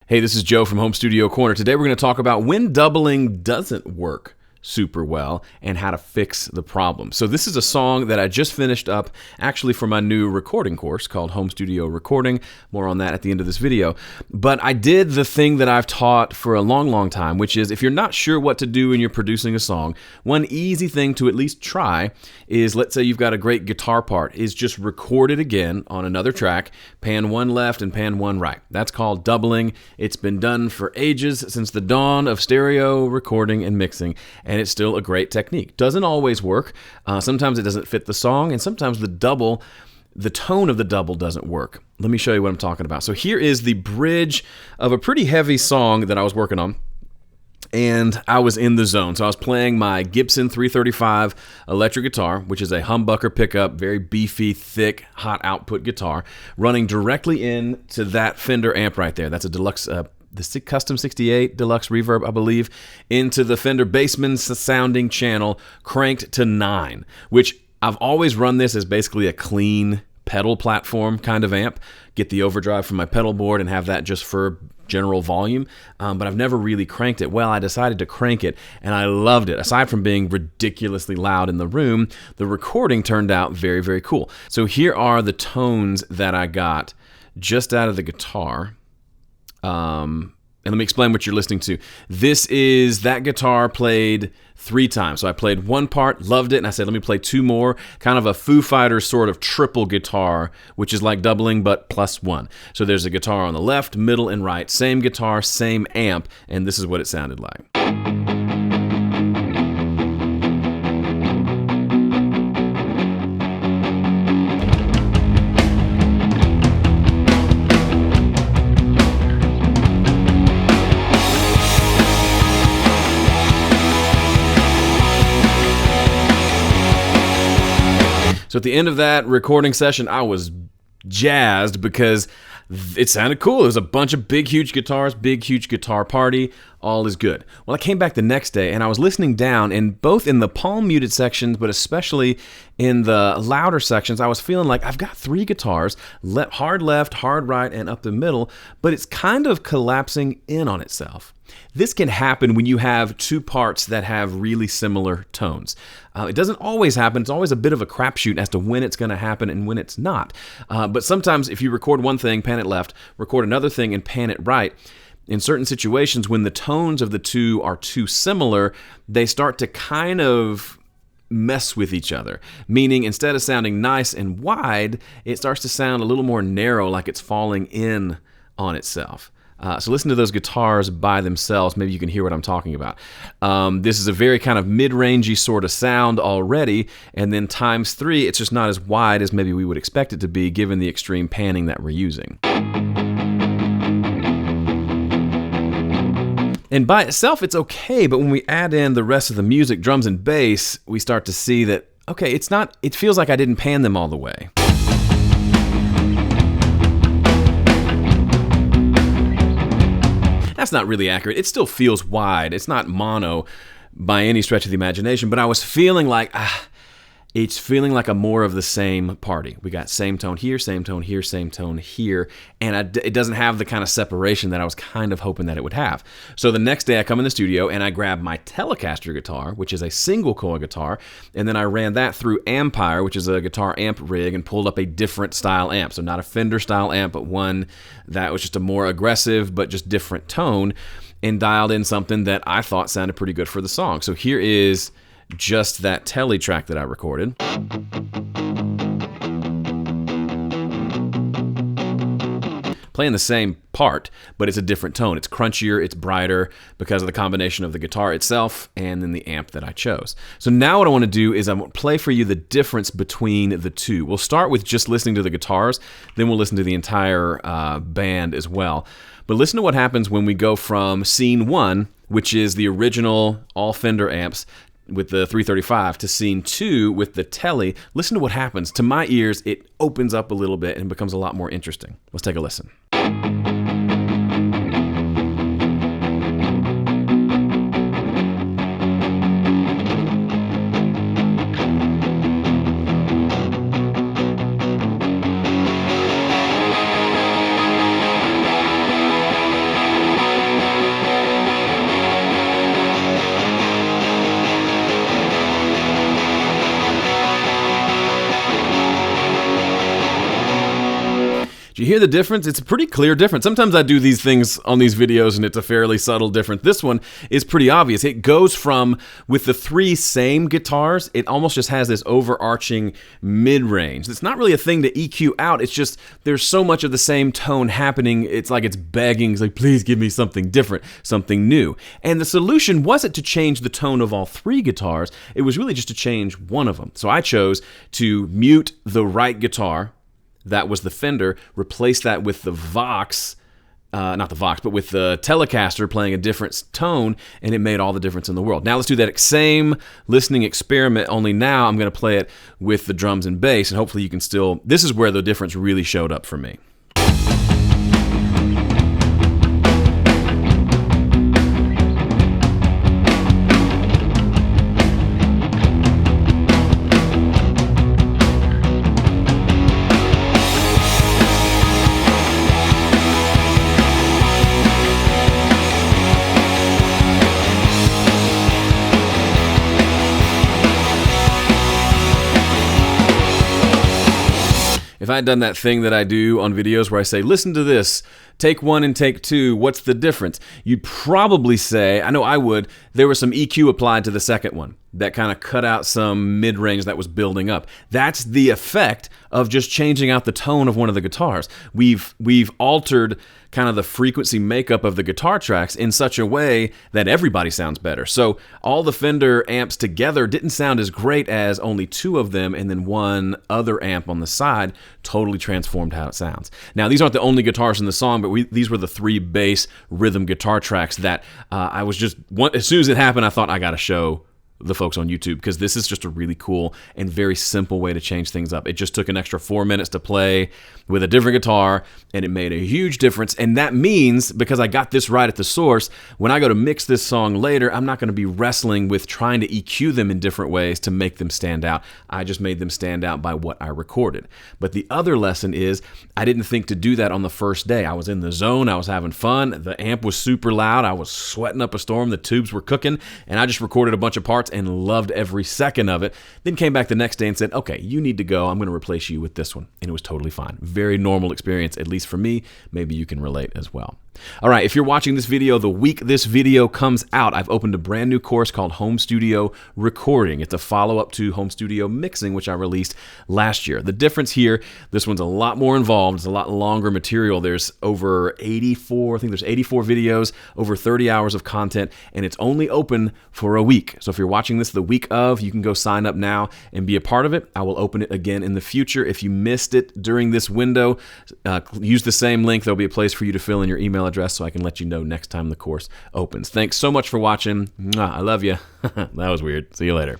Hey, this is Joe from Home Studio Corner. Today we're going to talk about when doubling doesn't work super well and how to fix the problem. So this is a song that I just finished up actually for my new recording course called Home Studio Recording. More on that at the end of this video. But I did the thing that I've taught for a long time, which is if you're not sure what to do when you're producing a song, one easy thing to at least try is, let's say you've got a great guitar part, is just record it again on another track, pan one left and pan one right. That's called doubling. It's been done for ages, since the dawn of stereo recording and mixing, and it's still a great technique. Doesn't always work. Sometimes it doesn't fit the song, and sometimes the tone of the double doesn't work. Let me show you what I'm talking about. So here is the bridge of a pretty heavy song that I was working on, and I was in the zone. So I was playing my Gibson 335 electric guitar, which is a humbucker pickup, very beefy, thick, hot output guitar, running directly into that Fender amp right there. That's a deluxe the Custom 68 Deluxe Reverb, I believe, into the Fender Bassman sounding channel, cranked to 9, which I've always run this as basically a clean pedal platform kind of amp. Get the overdrive from my pedal board and have that just for general volume, but I've never really cranked it. Well, I decided to crank it, and I loved it. Aside from being ridiculously loud in the room, the recording turned out very, very cool. So here are the tones that I got just out of the guitar. And let me explain what you're listening to. This is that guitar played 3 times. So I played one part, loved it, and I said, let me play 2 more. Kind of a Foo Fighters sort of triple guitar, which is like doubling but plus 1. So there's a guitar on the left, middle, and right. Same guitar, same amp, and this is what it sounded like. So at the end of that recording session, I was jazzed because it sounded cool. It was a bunch of big, huge guitars, big, huge guitar party. All is good. Well, I came back the next day and I was listening down, and both in the palm muted sections, but especially in the louder sections, I was feeling like I've got 3 guitars, hard left, hard right, and up the middle, but it's kind of collapsing in on itself. This can happen when you have 2 parts that have really similar tones. It doesn't always happen. It's always a bit of a crapshoot as to when it's going to happen and when it's not. But sometimes if you record one thing, pan it left, record another thing, and pan it right, in certain situations when the tones of the 2 are too similar, they start to kind of mess with each other. Meaning, instead of sounding nice and wide, it starts to sound a little more narrow, like it's falling in on itself. So listen to those guitars by themselves. Maybe you can hear what I'm talking about. This is a very kind of mid-rangey sort of sound already, and then times 3, it's just not as wide as maybe we would expect it to be given the extreme panning that we're using. And by itself, it's okay, but when we add in the rest of the music, drums and bass, we start to see that, okay, it feels like I didn't pan them all the way. That's not really accurate. It still feels wide. It's not mono by any stretch of the imagination, but I was feeling like, it's feeling like a more of the same party. We got same tone here, same tone here, same tone here, and it doesn't have the kind of separation that I was kind of hoping that it would have. So the next day I come in the studio and I grab my Telecaster guitar, which is a single coil guitar, and then I ran that through Ampire, which is a guitar amp rig, and pulled up a different style amp. So not a Fender style amp, but one that was just a more aggressive but just different tone, and dialed in something that I thought sounded pretty good for the song. So here is just that Tele track that I recorded. Playing the same part, but it's a different tone. It's crunchier, it's brighter because of the combination of the guitar itself and then the amp that I chose. So now what I want to do is I'm going to play for you the difference between the 2. We'll start with just listening to the guitars, then we'll listen to the entire band as well. But listen to what happens when we go from scene 1, which is the original all Fender amps, with the 335, to scene 2 with the Tele. Listen to what happens. To my ears, it opens up a little bit and becomes a lot more interesting. Let's take a listen. hear the difference? It's a pretty clear difference. Sometimes I do these things on these videos and it's a fairly subtle difference. This one is pretty obvious. It goes from, with the three same guitars, it almost just has this overarching mid-range. It's not really a thing to EQ out. It's just there's so much of the same tone happening. It's like it's begging. It's like, please give me something different, something new. And the solution wasn't to change the tone of all three guitars. It was really just to change one of them. So I chose to mute the right guitar. That was the Fender. Replace that with the Vox, not the Vox, but with the Telecaster playing a different tone, and it made all the difference in the world. Now let's do that same listening experiment, only now I'm going to play it with the drums and bass, and hopefully you can still, this is where the difference really showed up for me. If I had done that thing that I do on videos where I say, listen to this, take one and take two, what's the difference? You'd probably say, I know I would, there was some EQ applied to the second one that kind of cut out some mid-range that was building up. That's the effect of just changing out the tone of one of the guitars. We've altered kind of the frequency makeup of the guitar tracks in such a way that everybody sounds better. So all the Fender amps together didn't sound as great as only two of them and then one other amp on the side totally transformed how it sounds. Now, these aren't the only guitars in the song, but these were the three bass rhythm guitar tracks that I was just, as soon as it happened, I thought I got to show the folks on YouTube, because this is just a really cool and very simple way to change things up. It just took an extra 4 minutes to play with a different guitar, and it made a huge difference. And that means, because I got this right at the source, when I go to mix this song later, I'm not going to be wrestling with trying to EQ them in different ways to make them stand out. I just made them stand out by what I recorded. But the other lesson is, I didn't think to do that on the first day. I was in the zone, I was having fun, the amp was super loud, I was sweating up a storm, the tubes were cooking, and I just recorded a bunch of parts and loved every second of it. Then came back the next day and said, okay, you need to go. I'm going to replace you with this one. And it was totally fine. Very normal experience, at least for me. Maybe you can relate as well. All right, if you're watching this video the week this video comes out, I've opened a brand new course called Home Studio Recording. It's a follow-up to Home Studio Mixing, which I released last year. The difference here, this one's a lot more involved. It's a lot longer material. There's over 84, I think there's 84 videos, over 30 hours of content, and it's only open for a week. So if you're watching this the week of, you can go sign up now and be a part of it. I will open it again in the future. If you missed it during this window, use the same link. There'll be a place for you to fill in your email address so I can let you know next time the course opens. Thanks so much for watching. I love you. That was weird. See you later.